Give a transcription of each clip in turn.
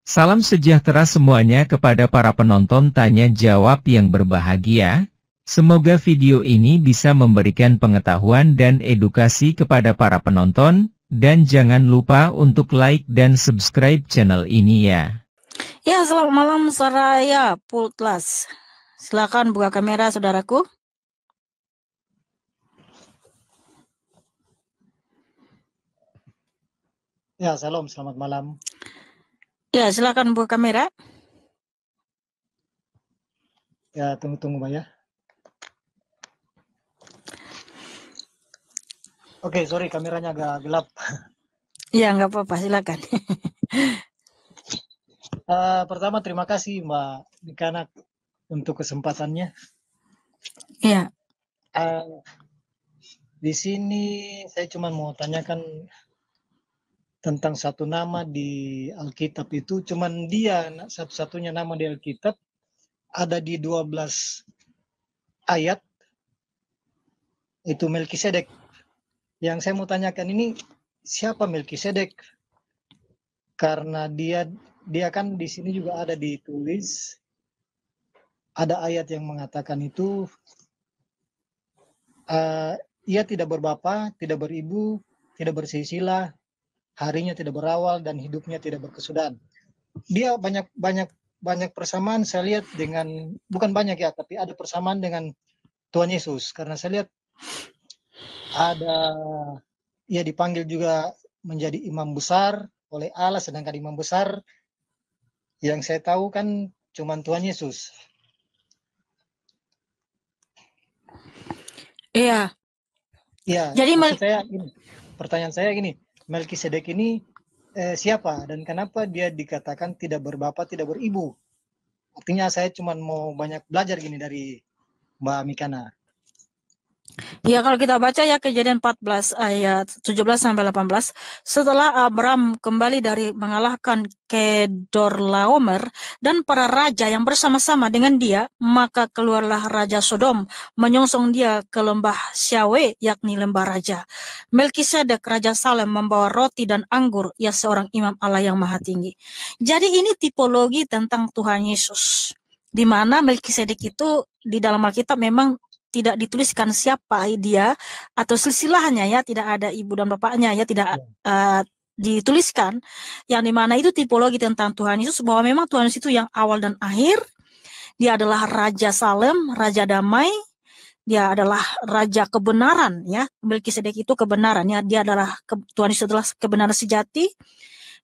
Salam sejahtera semuanya kepada para penonton tanya jawab yang berbahagia. Semoga video ini bisa memberikan pengetahuan dan edukasi kepada para penonton, dan jangan lupa untuk like dan subscribe channel ini ya. Ya, selamat malam Saraya Pultlas. Silakan buka kamera saudaraku. Ya, salam, selamat malam. Ya, silakan buka kamera. Ya, tunggu Mbak ya. Oke, sorry kameranya agak gelap. Ya, nggak apa-apa, silakan. Pertama terima kasih Mbak Dikanak untuk kesempatannya. Ya, Di sini saya cuma mau tanyakan tentang satu nama di Alkitab itu, cuman dia satu-satunya nama di Alkitab ada di 12 ayat, itu Melkisedek. Yang saya mau tanyakan ini, siapa Melkisedek? Karena dia kan di sini juga ada ditulis, ada ayat yang mengatakan itu ia tidak berbapa, tidak beribu, tidak bersisilah, harinya tidak berawal, dan hidupnya tidak berkesudahan. Dia banyak persamaan saya lihat dengan, bukan banyak ya, tapi ada persamaan dengan Tuhan Yesus. Karena saya lihat ada, ia dipanggil juga menjadi imam besar oleh Allah, sedangkan imam besar yang saya tahu kan cuma Tuhan Yesus. iya. Ya, Jadi maksud saya gini, pertanyaan saya gini, Melkisedek ini siapa dan kenapa dia dikatakan tidak berbapa, tidak beribu? Artinya saya cuma mau banyak belajar gini dari Mbak Mikana. ya, kalau kita baca ya Kejadian 14 ayat 17 sampai 18, setelah Abram kembali dari mengalahkan Kedorlaomer dan para raja yang bersama-sama dengan dia, maka keluarlah Raja Sodom menyongsong dia ke lembah Syawe, yakni lembah raja. Melkisedek Raja Salem membawa roti dan anggur, ia seorang imam Allah yang maha tinggi. Jadi ini tipologi tentang Tuhan Yesus, di mana Melkisedek itu di dalam Alkitab memang tidak dituliskan siapa dia atau silsilahnya ya, tidak ada ibu dan bapaknya ya, tidak dituliskan, yang dimana itu tipologi tentang Tuhan Yesus, bahwa memang Tuhan Yesus itu yang awal dan akhir. Dia adalah Raja Salem, Raja Damai, dia adalah Raja Kebenaran ya. Melkisedek itu kebenaran ya, dia adalah Tuhan Yesus adalah kebenaran sejati,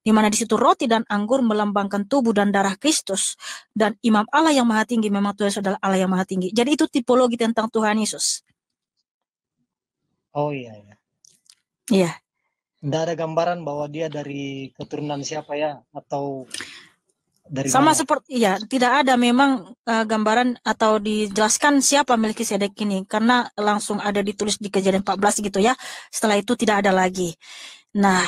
di mana di situ roti dan anggur melambangkan tubuh dan darah Kristus, dan imam Allah yang maha tinggi, memang Tuhan Yesus adalah Allah yang maha tinggi. Jadi itu tipologi tentang Tuhan Yesus. Oh iya ya. Iya. Tidak ada gambaran bahwa dia dari keturunan siapa ya, atau dari sama mana? Seperti ya, tidak ada memang gambaran atau dijelaskan siapa Melkisedek ini, karena langsung ada ditulis di Kejadian 14 gitu ya. Setelah itu tidak ada lagi. Nah,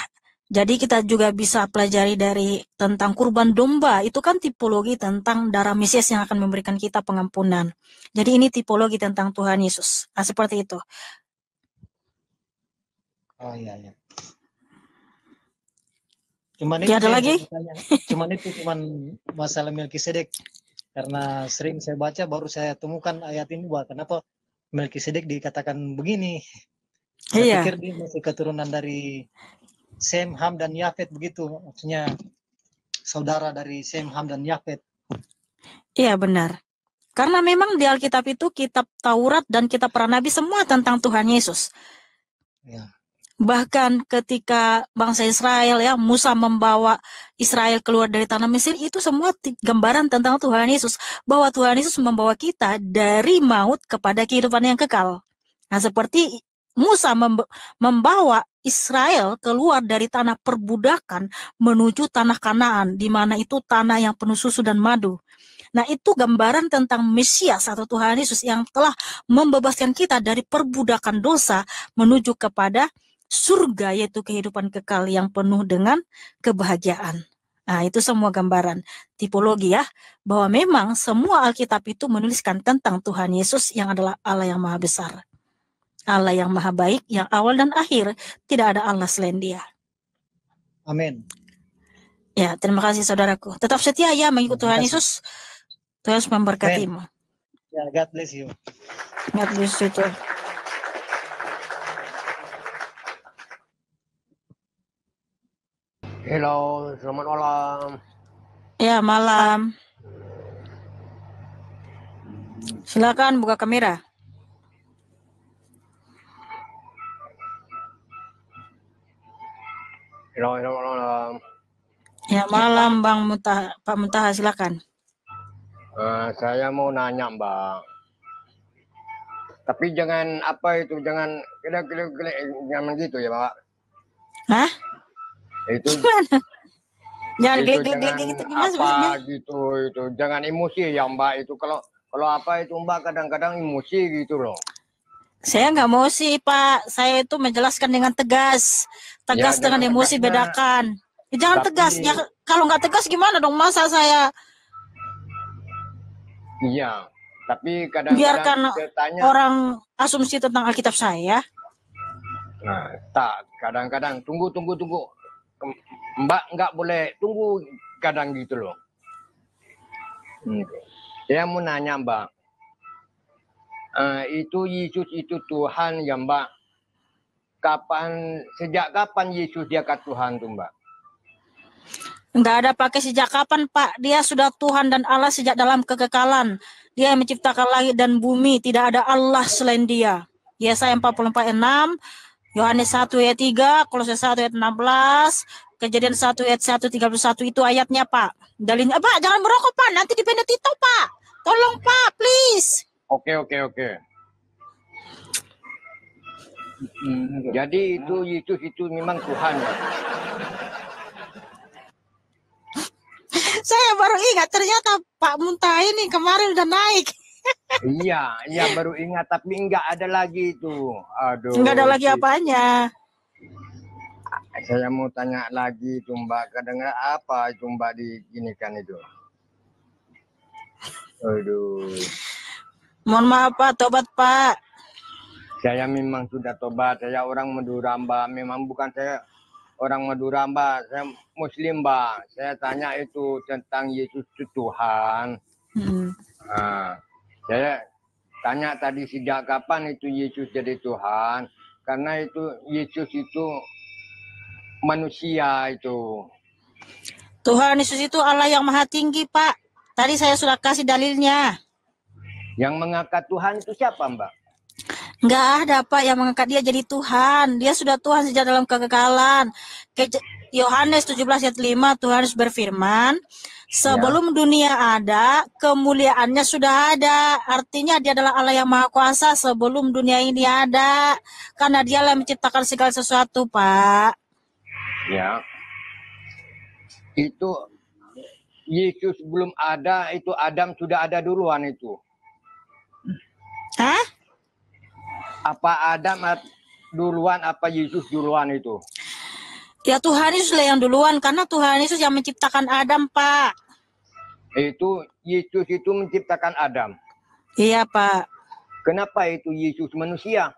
jadi kita juga bisa pelajari dari tentang kurban domba, itu kan tipologi tentang darah Mesias yang akan memberikan kita pengampunan. Jadi ini tipologi tentang Tuhan Yesus. Nah, seperti itu. Oh iya ya. Cuman Ya, itu ada sih lagi? cuman masalah Melkisedek. Karena sering saya baca, baru saya temukan ayat ini, bahwa kenapa Melkisedek dikatakan begini. Saya Iya. pikir dia masih keturunan dari Sem, Ham, dan Yafet begitu. Maksudnya saudara dari Sem, Ham, dan Yafet. Iya, benar. Karena memang di Alkitab itu kitab Taurat dan kitab para nabi semua tentang Tuhan Yesus. Ya. Bahkan ketika bangsa Israel ya, Musa membawa Israel keluar dari tanah Mesir, itu semua gambaran tentang Tuhan Yesus, bahwa Tuhan Yesus membawa kita dari maut kepada kehidupan yang kekal. Nah, seperti Musa membawa Israel keluar dari tanah perbudakan menuju tanah Kanaan, di mana itu tanah yang penuh susu dan madu. Nah, itu gambaran tentang Mesias atau Tuhan Yesus yang telah membebaskan kita dari perbudakan dosa menuju kepada surga, yaitu kehidupan kekal yang penuh dengan kebahagiaan. Nah, itu semua gambaran tipologi ya, bahwa memang semua Alkitab itu menuliskan tentang Tuhan Yesus yang adalah Allah yang maha besar, Allah yang maha baik, yang awal dan akhir, tidak ada Allah selain Dia. Amin. Ya, terima kasih saudaraku. Tetap setia ya mengikut Terima Tuhan kasih. Yesus. Tuhan memberkatimu. Ya, God bless you. God bless you too. Halo, selamat malam. Ya, malam. Silakan buka kamera. Halo, selamat malam. Ya, malam Bang Muntaha, Pak Muntaha, silakan. Saya mau nanya, Mbak. Tapi jangan apa itu, jangan jangan gitu ya, Pak. Hah? Itu Jangan itu gelik-gelik jangan gitu gimana apa maksudnya? gitu itu. Jangan emosi ya, Mbak. Itu kalau apa itu, Mbak, kadang-kadang emosi gitu loh. Saya nggak emosi, Pak. Saya itu menjelaskan dengan tegas. Tegas Ya, dengan jangan emosi tegasnya. bedakan. Ya, jangan Tapi- tegas. Ya, kalau nggak tegas gimana dong? Masa saya Iya, tapi kadang-kadang biarkan saya tanya, orang asumsi tentang Alkitab saya? nah, tak kadang-kadang tunggu. Mbak nggak boleh tunggu kadang gitu loh. Saya mau nanya, Mbak, itu Yesus itu Tuhan ya, Mbak? Sejak kapan Yesus diangkat Tuhan tuh, Mbak? Nggak ada pakai sejak kapan, Pak. Dia sudah Tuhan dan Allah sejak dalam kekekalan. Dia yang menciptakan langit dan bumi. Tidak ada Allah selain dia. Yesaya 44:6, Yohanes 1 ayat 3, Kolose 1 ayat 16, Kejadian 1 ayat 1:31 itu ayatnya, Pak. Dalilnya, Pak, jangan merokok, Pak. Nanti di Benedito, Pak. Tolong, Pak, please. Oke. Jadi itu Yesus itu memang Tuhan ya? Saya baru ingat ternyata Pak Muntaha ini kemarin udah naik. Iya baru ingat, tapi nggak ada lagi itu. Aduh. Nggak ada lagi apanya. Saya mau tanya lagi itu, Mbak, kadang apa itu, Mbak, diginikan itu? Aduh. Mohon maaf, Pak, tobat, Pak. Saya memang sudah tobat. Saya orang Madura, Mbak. Memang bukan saya orang Madura, Mbak. Saya Muslim, Mbak. Saya tanya itu tentang Yesus itu Tuhan. Nah, saya tanya tadi sejak kapan itu Yesus jadi Tuhan? Karena itu Yesus itu manusia itu. Tuhan Yesus itu Allah yang maha tinggi, Pak. Tadi saya sudah kasih dalilnya. Yang mengangkat Tuhan itu siapa, Mbak? Nggak ada, Pak, yang mengangkat dia jadi Tuhan. Dia sudah Tuhan sejak dalam kekekalan. Yohanes 17 ayat 5, Tuhan Yesus berfirman, sebelum dunia ada, kemuliaannya sudah ada. Artinya dia adalah Allah yang maha kuasa sebelum dunia ini ada. Karena dialah yang menciptakan segala sesuatu, Pak. Ya. Itu Yesus belum ada, itu Adam sudah ada duluan itu. Hah? Apa Adam duluan, apa Yesus duluan itu? Ya Tuhan Yesus lah yang duluan, karena Tuhan Yesus yang menciptakan Adam, Pak. Itu Yesus itu menciptakan Adam. Iya, Pak. Kenapa itu Yesus manusia?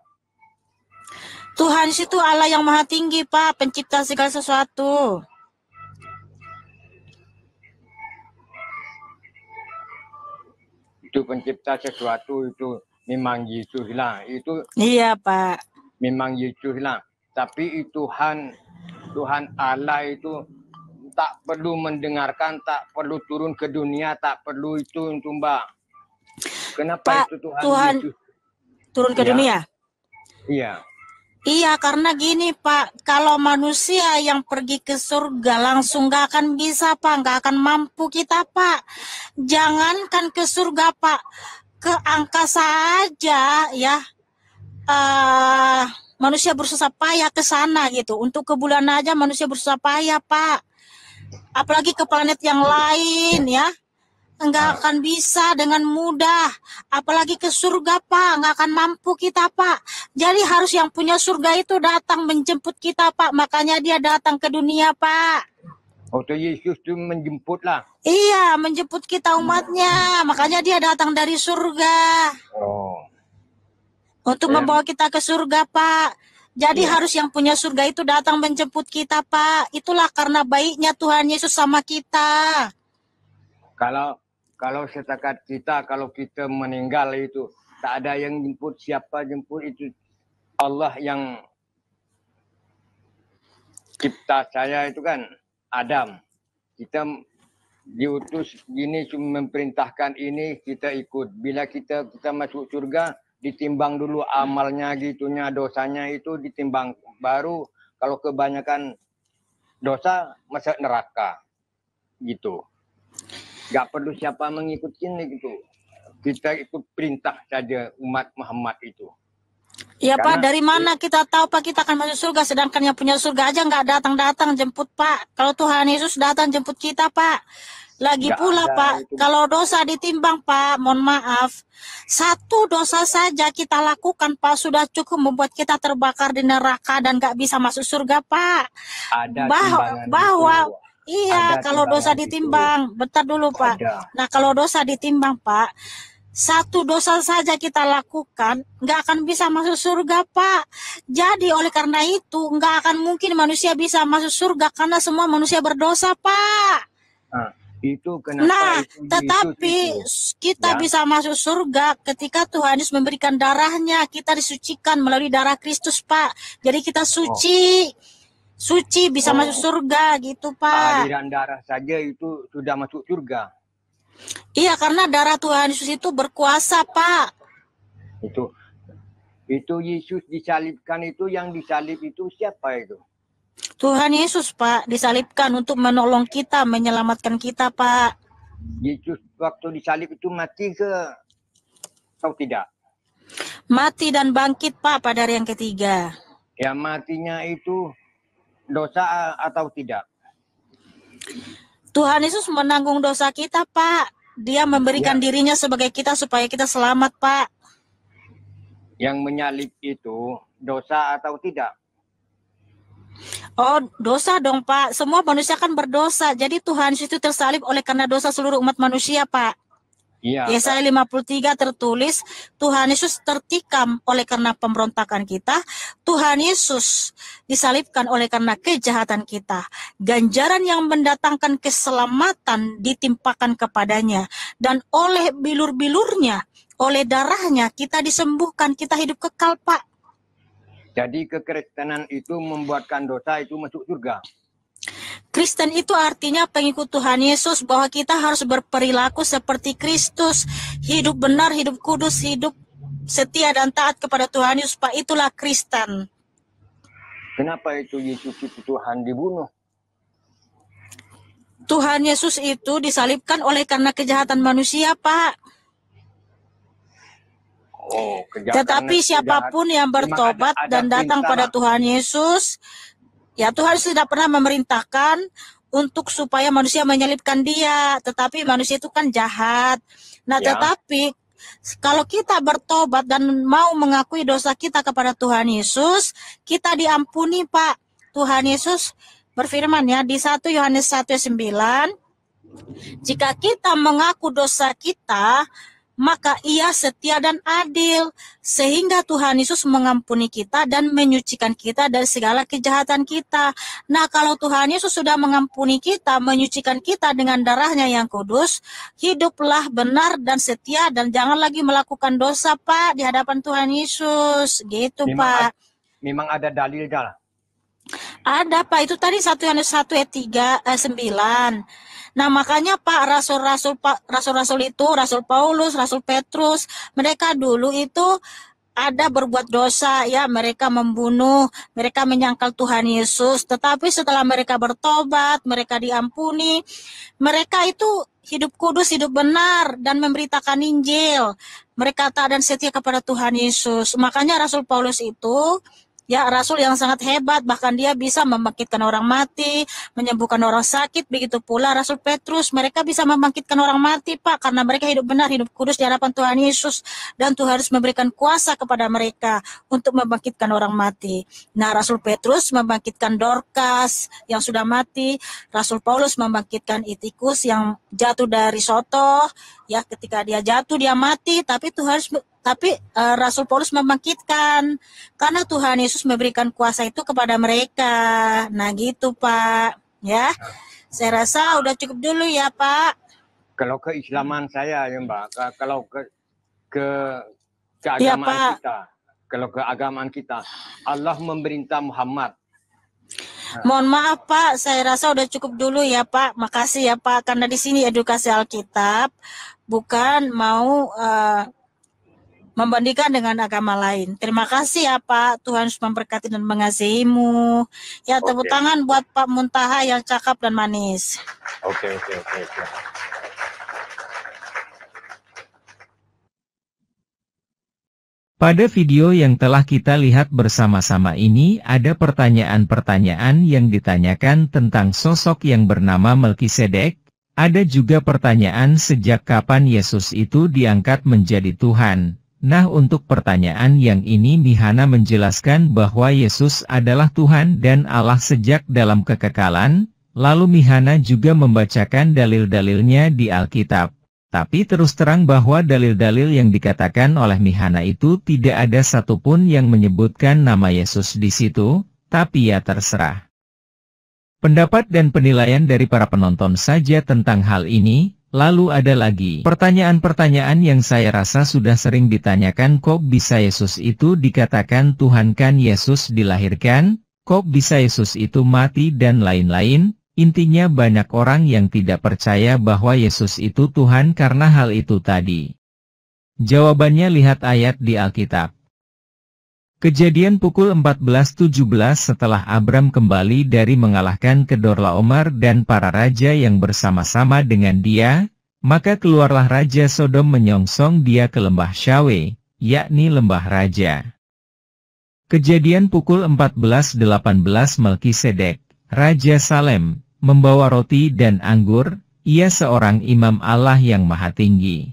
Tuhan Yesus itu Allah yang maha tinggi, Pak, pencipta segala sesuatu. Itu pencipta sesuatu, itu memang Yesus lah. Itu iya, Pak. Memang Yesus lah. Tapi Tuhan Allah itu tak perlu mendengarkan, tak perlu turun ke dunia, tak perlu itu, Mbak. Kenapa Pak, itu Tuhan Yesus turun ke dunia? Iya. Iya, karena gini, Pak, kalau manusia yang pergi ke surga langsung gak akan bisa, Pak, gak akan mampu kita, Pak. Jangankan ke surga, Pak, ke angkasa aja, ya. Manusia bersusah payah ke sana gitu. Untuk ke bulan aja manusia bersusah payah, Pak. Apalagi ke planet yang lain, ya. Enggak akan bisa dengan mudah. Apalagi ke surga, Pak. Enggak akan mampu kita, Pak. Jadi harus yang punya surga itu datang menjemput kita, Pak. Makanya dia datang ke dunia, Pak. Waktu Yesus itu menjemput lah. Iya, menjemput kita umatnya. Makanya dia datang dari surga. Oh. Untuk membawa kita ke surga, Pak. Jadi Iya. harus yang punya surga itu datang menjemput kita, Pak. Itulah karena baiknya Tuhan Yesus sama kita. Kalau setakat kita, kalau kita meninggal itu tak ada yang jemput, siapa jemput itu Allah yang cipta saya itu kan Adam. Kita diutus gini cuma memerintahkan ini kita ikut. Bila kita masuk surga ditimbang dulu amalnya gitunya, dosanya itu ditimbang, baru kalau kebanyakan dosa masuk neraka gitu. Gak perlu siapa mengikuti gitu. Kita ikut perintah saja umat Muhammad itu. Ya Pak, Karena dari mana kita tahu Pak kita akan masuk surga, sedangkan yang punya surga aja nggak datang-datang jemput Pak. Kalau Tuhan Yesus datang jemput kita Pak. Lagi nggak pula ada Pak, itu. kalau dosa ditimbang Pak, mohon maaf, satu dosa saja kita lakukan Pak sudah cukup membuat kita terbakar di neraka dan nggak bisa masuk surga Pak. Ada timbangan Bahwa itu. iya, Ada kalau dosa timbangan itu. ditimbang, bentar dulu Pak. Ada. Nah kalau dosa ditimbang Pak, satu dosa saja kita lakukan, nggak akan bisa masuk surga, Pak. Jadi oleh karena itu, nggak akan mungkin manusia bisa masuk surga karena semua manusia berdosa, Pak. Nah, itu kenapa Nah, itu tetapi Yesus kita ya. bisa masuk surga ketika Tuhan Yesus memberikan darahnya. Kita disucikan melalui darah Kristus, Pak. Jadi kita suci. Suci bisa masuk surga gitu, Pak. Aliran darah saja itu sudah masuk surga. Iya, karena darah Tuhan Yesus itu berkuasa, Pak. Itu Yesus disalibkan, itu yang disalib itu siapa itu? Tuhan Yesus, Pak, disalibkan untuk menolong kita, menyelamatkan kita, Pak. Yesus waktu disalib itu mati ke atau tidak? Mati dan bangkit, Pak, pada hari yang ketiga. Ya, matinya itu dosa atau tidak? Tuhan Yesus menanggung dosa kita, Pak. Dia memberikan dirinya sebagai kita supaya kita selamat, Pak. Yang menyalib itu dosa atau tidak? Oh, dosa dong, Pak. Semua manusia kan berdosa. Jadi Tuhan Yesus itu tersalib oleh karena dosa seluruh umat manusia, Pak. Iya. Yesaya 53 tertulis, Tuhan Yesus tertikam oleh karena pemberontakan kita. Tuhan Yesus disalibkan oleh karena kejahatan kita. Ganjaran yang mendatangkan keselamatan ditimpakan kepadanya. Dan oleh bilur-bilurnya, oleh darahnya, kita disembuhkan, kita hidup kekal, Pak. Jadi kekristenan itu membuatkan dosa itu masuk surga. Kristen itu artinya pengikut Tuhan Yesus, bahwa kita harus berperilaku seperti Kristus, hidup benar, hidup kudus, hidup setia dan taat kepada Tuhan Yesus, Pak. Itulah Kristen. Kenapa itu Yesus itu Tuhan dibunuh? Tuhan Yesus itu disalibkan oleh karena kejahatan manusia, Pak. Oh, Tetapi siapapun yang bertobat dan datang pada Tuhan Yesus, ya Tuhan sudah pernah memerintahkan untuk supaya manusia menyalibkan dia. Tetapi manusia itu kan jahat. Nah, tetapi kalau kita bertobat dan mau mengakui dosa kita kepada Tuhan Yesus, kita diampuni, Pak. Tuhan Yesus berfirman ya di 1 Yohanes 1:9, jika kita mengaku dosa kita, maka Ia setia dan adil, sehingga Tuhan Yesus mengampuni kita dan menyucikan kita dari segala kejahatan kita. Nah, kalau Tuhan Yesus sudah mengampuni kita, menyucikan kita dengan darahnya yang kudus, hiduplah benar dan setia dan jangan lagi melakukan dosa, Pak, di hadapan Tuhan Yesus. Gitu, Pak. Memang ada dalil dah. Ada, Pak. Itu tadi 1 Yohanes 1:9. Nah, makanya Pak, rasul-rasul itu, Rasul Paulus, Rasul Petrus, mereka dulu itu ada berbuat dosa, ya, mereka membunuh, mereka menyangkal Tuhan Yesus, tetapi setelah mereka bertobat, mereka diampuni, mereka itu hidup kudus, hidup benar, dan memberitakan Injil. Mereka taat dan setia kepada Tuhan Yesus. Makanya Rasul Paulus itu, ya, rasul yang sangat hebat, bahkan dia bisa membangkitkan orang mati, menyembuhkan orang sakit. Begitu pula Rasul Petrus, mereka bisa membangkitkan orang mati, Pak, karena mereka hidup benar, hidup kudus di hadapan Tuhan Yesus, dan Tuhan harus memberikan kuasa kepada mereka untuk membangkitkan orang mati. Nah, Rasul Petrus membangkitkan Dorcas yang sudah mati, Rasul Paulus membangkitkan Itikus yang jatuh dari sotoh, ya, ketika dia jatuh dia mati, tapi Tuhan harus Tapi Rasul Paulus membangkitkan karena Tuhan Yesus memberikan kuasa itu kepada mereka. Nah gitu Pak, ya. Saya rasa udah cukup dulu ya Pak. Kalau keislaman saya ya Mbak, kalau ke Iya, keagamaan Pak. kita, kalau keagamaan kita, Allah memerintah Muhammad. Mohon maaf Pak, saya rasa udah cukup dulu ya Pak. Makasih ya Pak, karena di sini edukasi Alkitab, bukan mau membandingkan dengan agama lain. Terima kasih ya Pak, Tuhan Yesus memberkati dan mengasihimu. Ya, tepuk Oke. tangan buat Pak Muntaha yang cakap dan manis. Oke. Pada video yang telah kita lihat bersama-sama ini ada pertanyaan-pertanyaan yang ditanyakan tentang sosok yang bernama Melkisedek. Ada juga pertanyaan sejak kapan Yesus itu diangkat menjadi Tuhan. Nah, untuk pertanyaan yang ini Mihana menjelaskan bahwa Yesus adalah Tuhan dan Allah sejak dalam kekekalan. Lalu Mihana juga membacakan dalil-dalilnya di Alkitab. Tapi terus terang bahwa dalil-dalil yang dikatakan oleh Mihana itu tidak ada satupun yang menyebutkan nama Yesus di situ, tapi ya terserah. Pendapat dan penilaian dari para penonton saja tentang hal ini. Lalu ada lagi pertanyaan-pertanyaan yang saya rasa sudah sering ditanyakan, kok bisa Yesus itu dikatakan Tuhan, kan Yesus dilahirkan, kok bisa Yesus itu mati dan lain-lain. Intinya banyak orang yang tidak percaya bahwa Yesus itu Tuhan karena hal itu tadi. Jawabannya lihat ayat di Alkitab. Kejadian pukul 14:17 setelah Abram kembali dari mengalahkan Kedorlaomer dan para raja yang bersama-sama dengan dia, maka keluarlah Raja Sodom menyongsong dia ke lembah Syawe, yakni lembah raja. Kejadian pukul 14:18 Melkisedek, Raja Salem, membawa roti dan anggur, ia seorang imam Allah yang maha tinggi.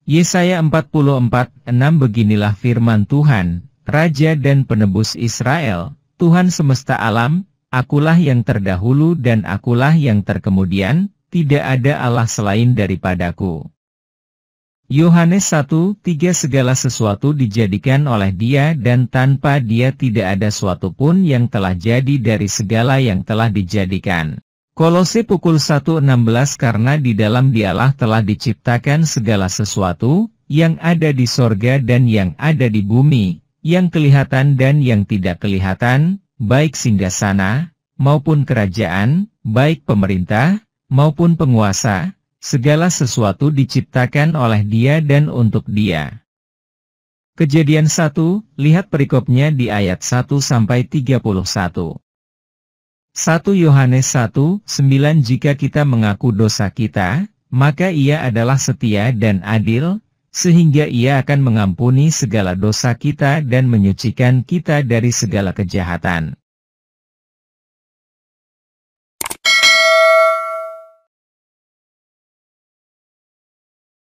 Yesaya 44:6 Beginilah firman Tuhan, Raja dan penebus Israel, Tuhan semesta alam, akulah yang terdahulu dan akulah yang terkemudian, tidak ada Allah selain daripadaku. Yohanes 1:3 Segala sesuatu dijadikan oleh Dia dan tanpa Dia tidak ada suatu pun yang telah jadi dari segala yang telah dijadikan. Kolose pukul 1:16 Karena di dalam Dialah telah diciptakan segala sesuatu, yang ada di sorga dan yang ada di bumi, yang kelihatan dan yang tidak kelihatan, baik singgasana, maupun kerajaan, baik pemerintah, maupun penguasa, segala sesuatu diciptakan oleh Dia dan untuk Dia. Kejadian 1, lihat perikopnya di ayat 1-31. 1 Yohanes 1:9 Jika kita mengaku dosa kita, maka Ia adalah setia dan adil, sehingga Ia akan mengampuni segala dosa kita dan menyucikan kita dari segala kejahatan.